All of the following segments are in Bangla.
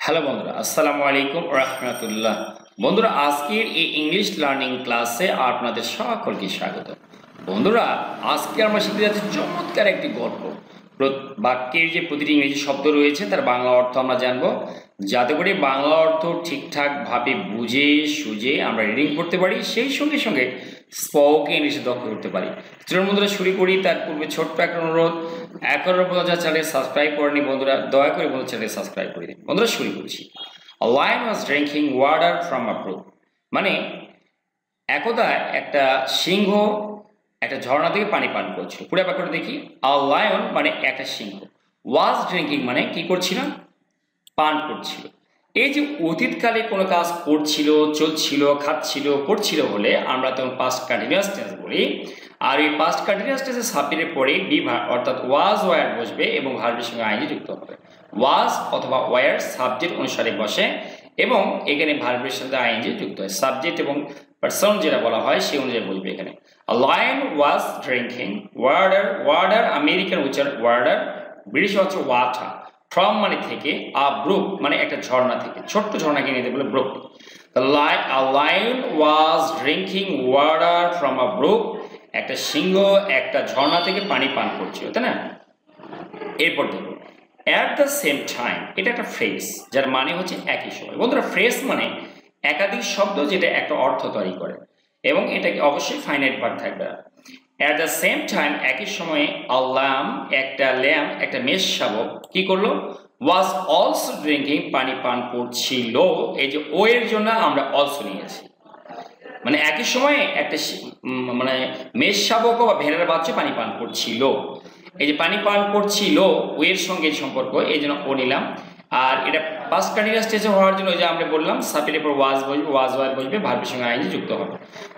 হ্যালো বন্ধুরা, আসসালামু আলাইকুম রাহমাতুল্লাহ। বন্ধুরা, আজকের এই ইংলিশ লার্নিং ক্লাসে আপনাদের সকলকে স্বাগত। বন্ধুরা, আজকে আমরা শিখতে যাচ্ছি চমৎকার একটি গল্প। বাক্যের যে প্রতিটি ইংরেজি শব্দ রয়েছে তার বাংলা অর্থ আমরা জানবো, যাতে করে বাংলা অর্থ ঠিকঠাকভাবে বুঝে সুঝে আমরা রিডিং করতে পারি, সেই সঙ্গে সঙ্গে স্পোকেন ইংলিশে দক্ষ করতে পারি। চলুন বন্ধুরা শুরু করি। তার পূর্বে ছোট্ট একটা অনুরোধ, এখনো পর্যন্ত চ্যানেল সাবস্ক্রাইব করেনি বন্ধুরা, দয়া করে বন্ধু চ্যানেল সাবস্ক্রাইব করে দিন। বন্ধুরা শুরু করছি। A lion was drinking water from a brook। মানে একদা একটা সিংহ একটা ঝর্ণা থেকে পানি পান করছিল। পুরো ব্যাপারটা দেখি। A lion মানে একটা সিংহ, was drinking মানে কি করছিল? পান করছিল। এই যে অতীতকালে কোনো কাজ করছিল, চলছিল, খাচ্ছিল, করছিল বলে আমরা তখন পাস্ট কন্টিনিউয়াস টেন্স বলি। আর এই পাস্ট কন্টিনিউয়াস টেন্সের সাবজেক্টের পরে বি ভার্ব অর্থাৎ ওয়াজ ওয়্যার বসবে এবং ভার্বের সঙ্গে আইএনজি যুক্ত হবে। ওয়াজ অথবা ওয়্যার সাবজেক্ট অনুসারে বসে এবং এখানে ভার্বের সাথে আইএনজি যুক্ত হয়। সাবজেক্ট এবং পারসন যেটা বলা হয় সেই অনুযায়ী বসবে এখানে। A lion was drinking water। Water American উচ্চারণ ওয়াটার, ব্রিটিশ হচ্ছে ওয়াটার। ফ্রম মানে থেকে, আ ব্রুক মানে একটা ঝর্ণা থেকে, ছোট্ট ঝর্ণাকে নিতে বলে Brooke. A lion was drinking water from a brook। একটা সিংহ একটা ঝর্ণা থেকে পানি পান করছিল, তাই না? এরপর দেখো অ্যাট দ্য সেম টাইম, এটা একটা ফ্রেজ যার মানে হচ্ছে একই সময়। বন্ধুরা, ফ্রেজ মানে একাধিক শব্দ যেটা একটা অর্থ তৈরি করে এবং এটাকে অবশ্যই ফাইনাইট ভার্ব থাকবে। অ্যাট দ্য সেম টাইম একই সময়ে একটা মেষ শাবক কি করলো? ওয়াজ অলসো ড্রিঙ্কিং পানি পান করছিল। এই যে ও এর জন্য আমরা অলসো নিয়েছি, মানে একই সময়ে একটা মানে মেষ শাবক বা ভেড়ার বাচ্চা পানি পান করছিল। এই যে পানি পান করছিল ও এর সঙ্গে সম্পর্ক, এই জন্য ও নিলাম। আর এটা পাস্ট কন্টিনিউয়াস টেন্সে হওয়ার জন্য যে আমরা বললাম সাবজেক্টের পর ওয়াজ বসবে, ওয়াজ ওয়ার বসবে, ভার্বের সঙ্গে আইএনজি যুক্ত হবে।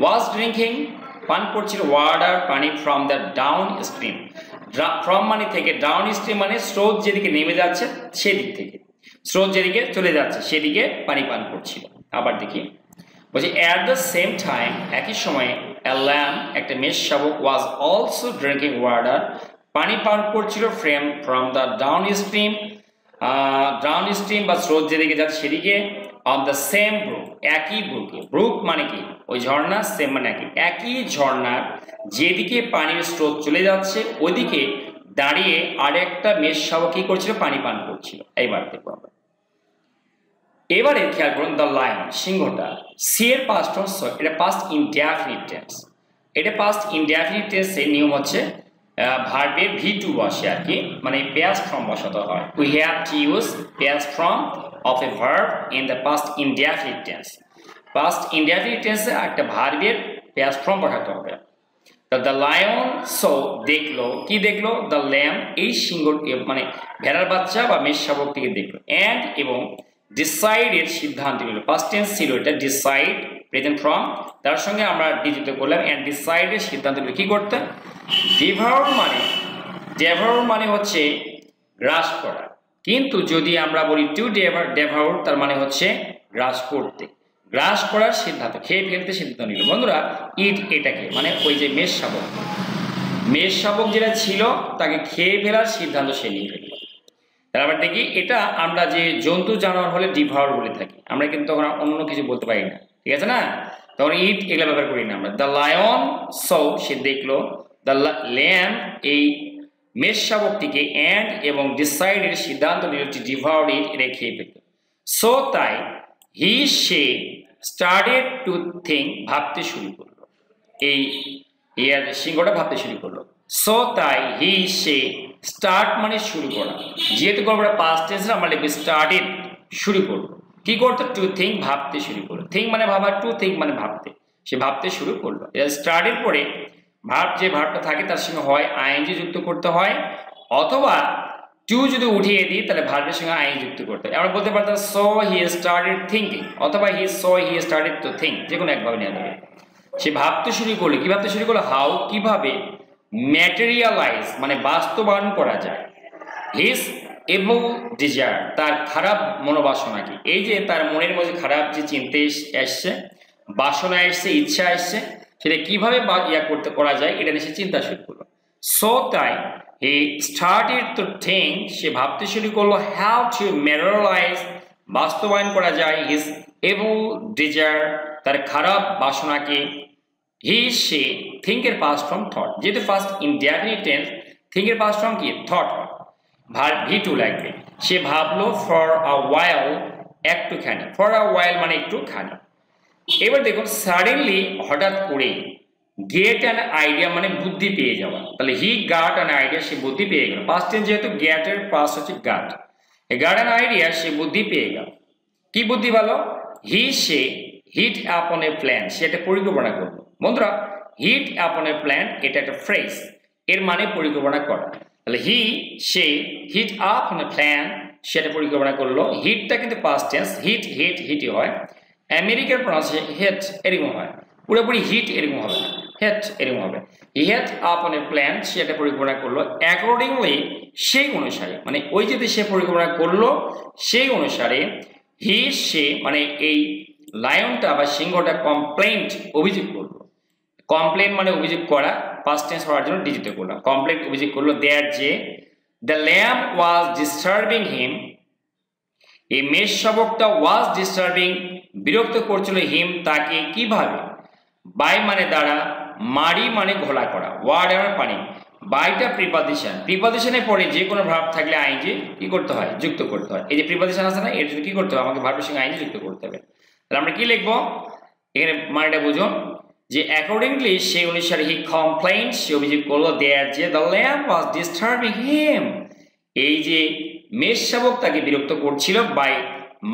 ওয়াজ ড্রিঙ্কিং পান করছিল ওয়াটার পানি from the down stream. From মানে থেকে, ডাউন স্ট্রিম মানে স্রোত যেদিকে নেমে যাচ্ছে সেদিক থেকে, স্রোত যেদিকে চলে যাচ্ছে সেদিকে পানি পান করছিল। আবার দেখি বলছি অ্যাট দ্য সেম টাইম একই সময়ে a lamb একটা মেষ শাবক ওয়াজ অলসো ড্রিঙ্কিং ওয়াটার পানি পান করছিল ফ্রম দ্য ডাউন স্ট্রিম বা স্রোত যেদিকে যাচ্ছে সেদিকে, অন দ্য সেম ব্রুক একই ব্রুকে। ব্রুক মানে কি? ওই ঝর্ণা, সেম মানে একই ঝর্ণার যেদিকে পানির স্রোত চলে যাচ্ছে ওদিকে দাঁড়িয়ে আরেকটা মেষ শাবক কি করছিল? পানি পান করছিল। এইবার দেখবো আমরা। এবারে খেয়াল করুন, দ্য লায়ন সিংহটা, সি এর পাস্ট টেন্স, এটা পাস্ট ইনডেফিনিট টেন্স। এটা পাস্ট ইনডেফিনিট টেন্সের নিয়ম হচ্ছে ভার্বের V2 বসে আর কি, মানে past form বসাতে হয়। We have to use past form of a verb in the past indefinite tense. Past indefinite টেন্সে একটা ভার্বের past form বসাতে হবে। দ্য লায়ন সো দেখলো, কি দেখলো? দ্য ল্যাম্ব এই সিংহ মানে ভেড়ার বাচ্চা বা মেষ শাবকটিকে দেখলো। অ্যান্ড এবং ডিসাইডের সিদ্ধান্ত নিল, পাস্ট টেন্স ছিল এটা, ডিসাইড প্রেজেন্ট ফর্ম, তার সঙ্গে আমরা ডিজিট করলাম। অ্যান্ড ডিসাইডের সিদ্ধান্ত নিল কি করতে? ডেভার মানে হচ্ছে গ্রাস করা, কিন্তু যদি আমরা বলি টু ডেভার তার মানে হচ্ছে গ্রাস করতে, গ্রাস করার সিদ্ধান্ত, খেয়ে ফেলতে সিদ্ধান্ত নিল। বন্ধুরা, ইট এটাকে মানে ওই যে মেষ শাবক যেটা ছিল তাকে খেয়ে ফেলার সিদ্ধান্ত সে নিয়ে ফেলল। তারপর দেখি এটা আমরা যে জন্তু জানোয়ার হলে ডিভার বলে থাকি, আমরা কিন্তু তখন অন্য কিছু বলতে পারি না, ঠিক আছে না? তখন ইট এগুলো ব্যবহার করি না আমরা। দ্য লায়ন সো সে দেখলো, দ্য ল্যাম্ব এই মেষ শাবকটিকে, অ্যান্ড এবং ডিসাইডের সিদ্ধান্ত নিল টু ডিভার ইট, এটা খেয়ে ফেলত। সো তাই সে স্টার্টেড টু থিঙ্ক ভাবতে শুরু করলো, এই সিংহটা ভাবতে শুরু করলো। সো তাই সে স্টার্ট মানে শুরু করা, যেহেতু আমরা পাস্ট টেন্সে আমরা লিখব স্টার্টেড শুরু করলো, কি করতে? টু থিঙ্ক ভাবতে শুরু করলো। থিঙ্ক মানে ভাবা, টু থিঙ্ক মানে ভাবতে, সে ভাবতে শুরু করলো। স্টার্টের পরে ভার্ব যে ভার্বটা থাকে তার সঙ্গে হয় আইএনজি যুক্ত করতে হয়, অথবা টু যদি উঠিয়ে দিই তাহলে ভার্বের সঙ্গে আইএনজি যুক্ত করতে হয়। আমরা বলতে পারতাম সো হি স্টার্টেড থিঙ্কিং, অথবা হি স্টার্টেড টু থিঙ্ক, যে কোনো একভাবে নেওয়া যাবে। সে ভাবতে শুরু করলো, কি ভাবতে শুরু করলো? হাউ কিভাবে, ম্যাটেরিয়ালাইজ মানে বাস্তবায়ন করা যায়, হিজ এভল ডিজায়ার তার খারাপ মনোবাসনা কি, এই যে তার মনের মধ্যে খারাপ যে চিন্তা আসছে, বাসনা আসছে, ইচ্ছা আসছে, সেটা কিভাবে করতে করা যায় এটা নিয়ে সে চিন্তা শুরু করলো। সো তাই হি স্টার্টেড টু থিঙ্ক সে ভাবতে শুরু করলো হাউ টু ম্যাটেরিয়ালাইজ বাস্তবায়ন করা যায়, হিজ এভিল ডিজায়ার, তার খারাপ বাসনাকে, হি সে, থিঙ্কের পাস্ট ফর্ম থট, যেহেতু ফার্স্ট ইনডেফিনিট টেন্স থিঙ্কের পাস্ট ফর্ম কি থট, ভার্ব ভি টু লাগবে। সে ভাবলো ফর আ ওয়াইল, একটুখানি, ফর আ ওয়াইল মানে একটুখানি। এবার দেখুন সাডেনলি হঠাৎ করে, গেট অ্যান আইডিয়া মানে বুদ্ধি পেয়ে যাওয়া, তাহলে হি গাট অ্যান আইডিয়া, সে বুদ্ধি পেয়ে গেল। পাস্ট টেন্স যেহেতু গেটের পাস্ট হচ্ছে গাট, গাট অ্যান আইডিয়া, সে বুদ্ধি পেয়ে গেল। কি বুদ্ধি ভালো? হি সে হিট আপন এ প্ল্যান, সে একটা পরিকল্পনা করলো। বন্ধুরা হিট আপন এ প্ল্যান এটা একটা ফ্রেজ, এর মানে পরিকল্পনা করা। তাহলে হি সে হিট আপন এ প্ল্যান, সেটা পরিকল্পনা করলো। হিটটা কিন্তু পাস্ট টেন্স, হিট হিট হিটই হয়। আমেরিকার প্রনাউন্সিয়েশন হেট এরকম হয়, পুরোপুরি হিট এরকম হবে না, হেট এরকম হবে। হি হেট আপন এ প্ল্যান, সে একটা পরিকল্পনা করলো। অ্যাকর্ডিংলি সেই অনুসারে, মানে ওই যদি সে পরিকল্পনা করলো সেই অনুসারে, হি সে মানে এই লায়নটা বা সিংহটা কমপ্লেন্ট অভিযোগ করলো। কমপ্লেন মানে অভিযোগ করা, পাস্ট টেন্স হওয়ার জন্য ডিজিটে করলাম। কমপ্লেন্ট অভিযোগ করলো দ্যাট যে দ্য ল্যাম্ব ওয়াজ ডিস্টার্বিং হিম, এই মেষ শাবকটা ওয়াজ ডিস্টার্বিং বিরক্ত করছিল হিম তাকে, কিভাবে? বাই মানে দ্বারা, মারি মানে ঘোলা করা, ওয়ার্ড আমার পানি। বাইটা প্রিপজিশন, প্রিপজিশনের পরে যে কোনো ভার্ব থাকলে আইনজি কি করতে হয়? যুক্ত করতে হয়। এই যে প্রিপজিশন আছে না, এর জন্য কি করতে হবে? আমাকে ভার্বের সঙ্গে আইনজি যুক্ত করতে হবে। তাহলে আমরা কি লিখবো এখানে? মানেটা বুঝুন যে অ্যাকর্ডিংলি সেই অনুসারে, হি কমপ্লেইন, সে অভিযোগ করলো দ্যাট যে দ্য ল্যাম্ব ওয়াজ ডিস্টার্বিং হিম, এই যে মেষ শাবক তাকে বিরক্ত করছিল, বাই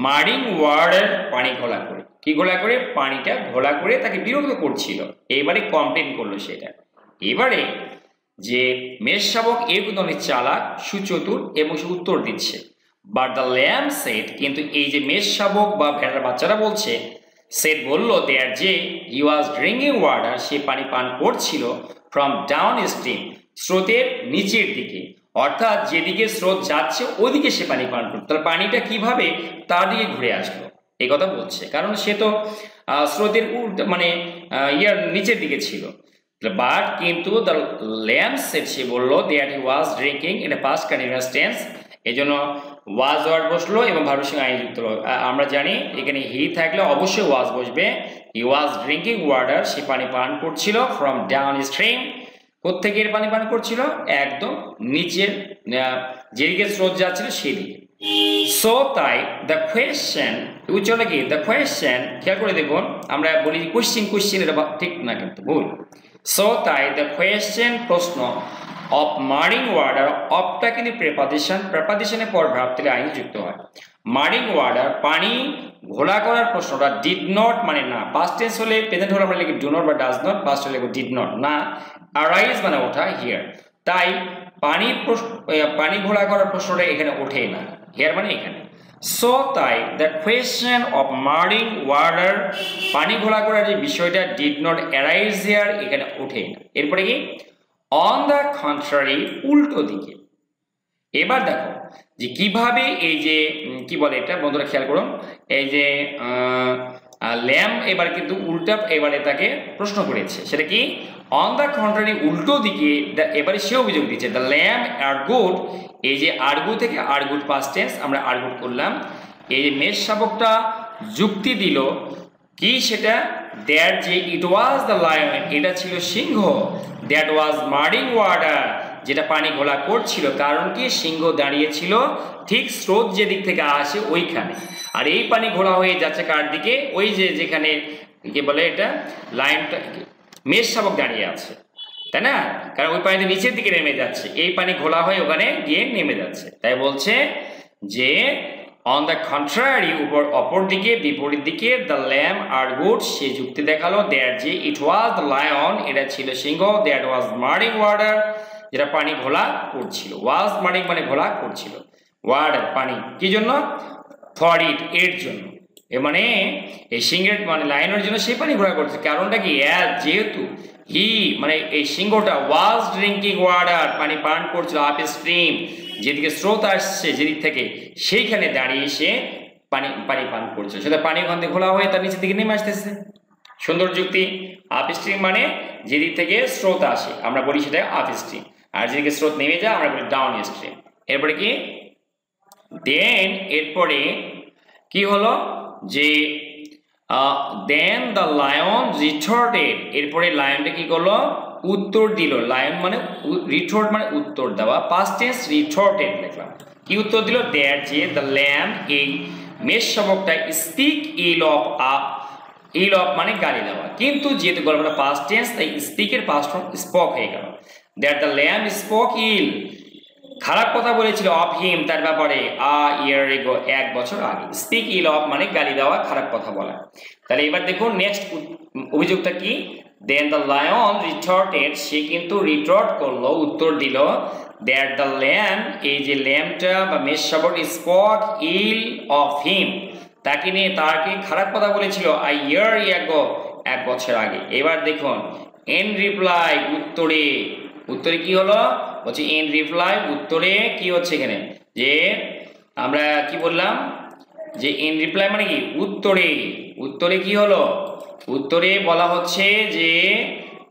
মারিং ওয়াটার, পানি ঘোলা করে। কি ঘোলা করে? পানিটা ঘোলা করে তাকে বিরক্ত করছিল। এবারে কমপ্লেন করলো সেটা। এবারে যে মেষ শাবক একদম অনেক চালাক, সুচতুর এবং সে উত্তর দিচ্ছে। বাট দ্য ল্যাম্ব সেড, কিন্তু এই যে মেষ শাবক বা ভেড়ার বাচ্চারা বলছে, সেড বললো দেয়ার যে হি ওয়াজ ড্রিঙ্কিং ওয়াটার, সে পানি পান করছিল ফ্রম ডাউন স্ট্রিম, স্রোতের নিচের দিকে, অর্থাৎ যেদিকে স্রোত যাচ্ছে ওদিকে সে পানি পান করতো। তাহলে পানিটা কিভাবে তার দিকে ঘুরে আসলো এই কথা বলছে, কারণ সে তো স্রোতের মানে ইয়ার নিচের দিকে ছিল। বাট কিন্তু দ্য ল্যাম্ব সেড, সে বললো দ্যাট হি ওয়াজ ড্রিঙ্কিং, এটা পাস্ট কন্টিনিউয়াস টেন্স, এই জন্য ওয়াজ ওয়ার্ড বসলো এবং ভার্বের সঙ্গে আইন যুক্ত হলো। আমরা জানি এখানে হি থাকলে অবশ্যই ওয়াজ বসবে। হি ওয়াজ ড্রিঙ্কিং ওয়াটার, সে পানি পান করছিল ফ্রম ডাউন স্ট্রিম, কোত্থেকে এর পানি পান করছিল? একদম নিচের যেদিকে স্রোত যাচ্ছিল সেদিকে। সো তাই দ্য কোয়েশ্চেন, উচ্চারণটা কি? দ্য কোয়েশ্চেন, খেয়াল করে দেখুন, আমরা বলি কোয়েশ্চেন, কোয়েশ্চেন এটা ঠিক না, কিন্তু ভুল। সো তাই দ্য কোয়েশ্চেন প্রশ্ন, অফ মারিং ওয়াটার, অফটা কিন্তু প্রেপাজিশন, প্রেপাজিশনের পর ভার্ব থেকে আইন যুক্ত হয়। মারিং ওয়াটার পানি ঘোলা করার প্রশ্নটা, ডিড নট মানে না, পাস্ট টেন্স হলে প্রেজেন্ট হলে আমরা লিখি ডু নট বা ডাজ নট, পাস্ট হলে ডিড নট না, আরাইজ মানে ওঠা, হিয়ার, তাই পানি ঘোলা করার প্রশ্নটা এখানে ওঠে না, হিয়ার মানে এখানে। সো তাই দ্য কোয়েশ্চেন অফ মারিং ওয়াটার, পানি ঘোলা করার যে বিষয়টা, ডিড নট অ্যারাইজ হিয়ার, এখানে ওঠে না। এরপরে কি? অন দ্য কন্ট্রারি, উল্টো দিকে। এবার দেখো যে কিভাবে এই যে কি বলে এটা, বন্ধুরা খেয়াল করুন, এই যে ল্যাম্ব এবার কিন্তু উল্টা, এবারে তাকে প্রশ্ন করেছে, সেটা কি? অন দ্য কন্ট্রারি, উল্টো দিকে। এবারে সে অভিযোগ দিচ্ছে দ্য ল্যাম্ব আর্গুড, এই যে আর্গু থেকে আর্গুড পাস্ট টেন্স, আমরা আর্গুড করলাম। এই যে মেষ শাবকটা যুক্তি দিল কি সেটা? দ্যাট যে ইট ওয়াজ দ্য লায়ন, এটা ছিল সিংহ, দ্যাট ওয়াজ মারিং ওয়াটার, যেটা পানি ঘোলা করছিল। কারণ কি? সিংহ দাঁড়িয়েছিল ঠিক স্রোত যেদিক থেকে আসে ওইখানে, আর এই পানি ঘোলা হয়ে যাচ্ছে কার দিকে? ওই যে যেখানে কি বলে এটা, লাইনটা, মেষ শাবক দাঁড়িয়ে আছে, তাই না? কারণ ওই পানিতে নিচের দিকে নেমে যাচ্ছে, এই পানি ঘোলা হয়ে ওখানে গিয়ে নেমে যাচ্ছে। তাই বলছে যে অন দ্য কন্ট্রারি, অপর দিকে, বিপরীত দিকে, দ্য ল্যাম্ব আর্গুড, সে যুক্তি দেখালো দ্যাট যে ইট ওয়াজ দ্য লায়ন, এটা ছিল সিংহ, দ্যাট ওয়াজ মারিং ওয়াটার, যেটা পানি ঘোলা করছিল। ওয়াজ মারিং মানে ঘোলা করছিল, ওয়াটার পানি, কি জন্য? ফর ইট, এর জন্য, এ মানে এই সিংহের মানে লায়নের জন্য সেই পানি ঘোলা করছে। কারণটা কি? যেহেতু হি মানে এই সিংহটা ওয়াজ ড্রিঙ্কিং ওয়াটার, পানি পান করছিল, আপ স্ট্রিম, যেদিকে স্রোত আসছে যেদিক থেকে, সেইখানে দাঁড়িয়ে সে পানি পান করছে, সেটা পানি ওখান থেকে ঘোলা হয়ে তার নিচের দিকে নেমে আসতেছে। সুন্দর যুক্তি। আপ স্ট্রিম মানে যেদিক থেকে স্রোত আসে আমরা বলি সেটা আপ স্ট্রিম, আর যেদিকে স্রোত নেমে যায় আমরা বলি ডাউন স্ট্রিম। এরপরে কি? দেন এরপরে কি হলো যে দেন দ্য লায়ন রিটর্টেড, এরপরে লায়নটা কি করলো উত্তর দিল। লায়ন মানে রিটর্ট মানে উত্তর দেওয়া, পাস্ট টেন্স রিটর্টেড লিখলাম। কি উত্তর দিল? দ্যাট যে দ্য ল্যাম্ব, এই মেষ শাবকটা speak ill of ill of মানে গালি দেওয়া, কিন্তু যেহেতু গল্পটা পাস্ট টেন্স তাই স্পিকের পাস্ট ফর্ম স্পক হয়ে গেল। দ্যাট দ্য ল্যাম্ব স্পোক ইল, খারাপ কথা বলেছিল অফ হিম তার ব্যাপারে ইয়ার এগো এক বছর আগে। স্পিক ইল অফ মানে গালি দেওয়া, খারাপ কথা বলা। তাহলে এবার দেখুন নেক্সট অভিযোগটা কি? দেন দ্য লায়ন রিটর্টেড, সে কিন্তু রিটর্ট করলো উত্তর দিল দ্যাট দ্য ল্যাম্ব, এই যে ল্যাম্বটা বা মেষ শাবক স্পক ইল অফ হিম, তাকে নিয়ে তাকে খারাপ কথা বলেছিল ইয়ার এগো এক বছর আগে। এবার দেখুন ইন রিপ্লাই, উত্তরে, উত্তরে কি হলো বলছে ইন রিপ্লাই, উত্তরে কি হচ্ছে এখানে যে আমরা কি বললাম যে ইন রিপ্লাই মানে কি উত্তরে, উত্তরে কি হলো উত্তরে বলা হচ্ছে যে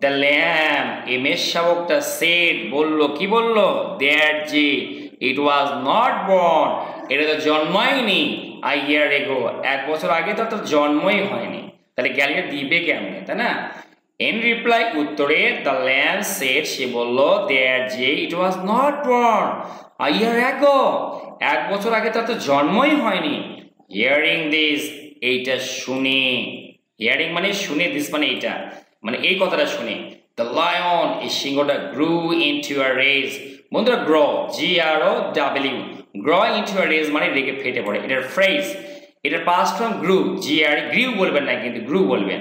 দ্য ল্যাম্ব, এই মেষ শাবকটা সেড বললো, কি বললো দ্যাট যে ইট ওয়াজ নট বর্ন, এটা তো জন্মায়নি ইয়ার এগো এক বছর আগে তো জন্মই হয়নি। তাহলে গ্যালিটা দিবে কেমনে, তাই না? ইন রিপ্লাই উত্তরে দ্য ল্যাম্ব সেড, সে বলল দ্যাট যে ইট ওয়াজ নট বর্ন ইয়ার এগো, এক বছর আগে তার তো জন্মই হয়নি। হিয়ারিং দিস, এইটা শুনে, হিয়ারিং মানে শুনে, দিস মানে এইটা, মানে এই কথাটা শুনে, দ্য লায়ন, এই সিংহটা গ্রু ইনটু আ রেজ। বন্ধুরা গ্র, GROW, গ্র ইনটু আ রেজ মানে রেগে ফেটে পড়ে, এটার ফ্রেজ, এটার পাস্ট ফর্ম গ্রু, গ্রিউ বলবেন না কিন্তু গ্রু বলবেন।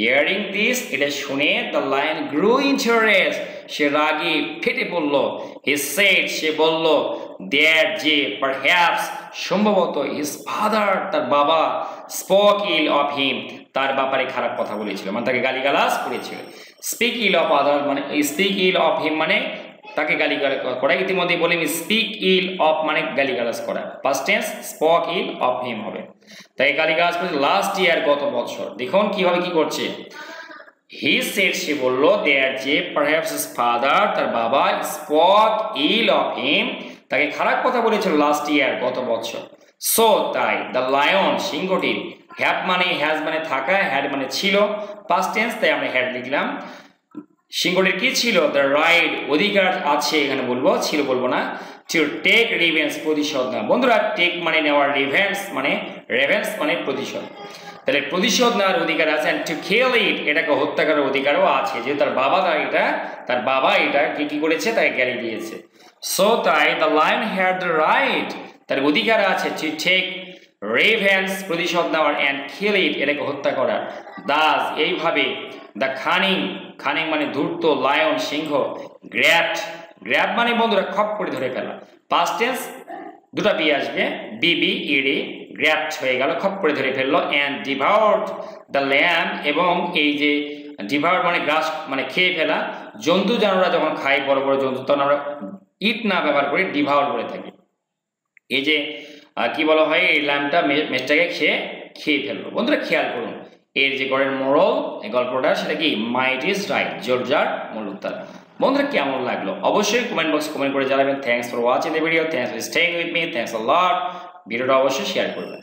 হিয়ারিং দিস, এটা শুনে the lion grew into a rage, সে রাগে ফেটে পড়ল। হি সেড, সে বলল দ্যাট যে পারহ্যাপস, সম্ভবত হিজ ফাদার, তার বাবা, স্পোক ইল অফ হিম, তার ব্যাপারে খারাপ কথা বলেছিল, মানে তাকে গালিগালাজ করেছিল। স্পিক ইল অফ আদার মানে স্পিক ইল অফ হিম মানে তাকে গালিগালাজ করা, ইতিমধ্যে বলি স্পিক ইল অফ মানে গালিগালাজ করা, past tense spoke ill of him হবে। তাই গালিগালাজ করেছে লাস্ট ইয়ার গত বছর। দেখুন কিভাবে কি করছে, হি সেড, সে বলল দ্যাট যে পারহ্যাপস হিজ ফাদার, তার বাবা, স্পোক ইল অফ হিম, তাকে খারাপ কথা বলেছিল লাস্ট ইয়ার গত বছর। সো তাই দ্য লায়ন, সিংহটি, হ্যাভ মানে হ্যাজ মানে থাকা, হ্যাড মানে ছিল, পাস্ট টেন্স তাই আমরা হ্যাড লিখলাম। সিংহটির কি ছিল? দ্য রাইট, অধিকার আছে, এখানে বলবো ছিল বলবো না, টু টেক রিভেঞ্জ, প্রতিশোধ নেওয়া। বন্ধুরা টেক মানে নেওয়া, রেভেন্স মানে প্রতিশোধ, তাহলে প্রতিশোধ নেওয়ার অধিকার আছে। টু কিল ইট, এটাকে হত্যা করার অধিকারও আছে, যে তার বাবা এটা কি করেছে, তাকে গালি দিয়েছে। সো তাই the lion had the right, তার অধিকার আছে টু টেক রিভেঞ্জ, প্রতিশোধ নেওয়ার, অ্যান্ড কিল ইট, এটাকে হত্যা করার। দাস, এইভাবে, দ্য খানিং মানে ধূর্ত, লায়ন সিংহ, গ্র্যাব মানে বন্ধুরা খপ করে ধরে ফেলা, পাস্ট টেন্স দুটো বি আসবে, BBED, গ্র্যাবড হয়ে গেল, খপ করে ধরে ফেললো। অ্যান্ড ডিভাউরড দ্য ল্যাম্ব, এবং এই যে ডিভাউরড মানে গ্রাস মানে খেয়ে ফেলা, জন্তু জানোয়াররা যখন খায় বড় বড় জন্তু তখন আমরা ইট না ব্যবহার করে ডিভাউরড বলে থাকি। এই যে কি বলা হয়, এই ল্যাম্বটা মেষটাকে খেয়ে ফেললো। বন্ধুরা খেয়াল করুন এর যে গড়ের মোড়ল এই গল্পটা, সেটা কি মাইট ইজ রাইট, জর্জার মূল উত্তর। বন্ধুরা কেমন লাগলো অবশ্যই কমেন্ট বক্সে কমেন্ট করে জানাবেন। Thanks for watching the video, thanks for staying with me, thanks a lot. ভিডিওটা অবশ্যই শেয়ার করবেন।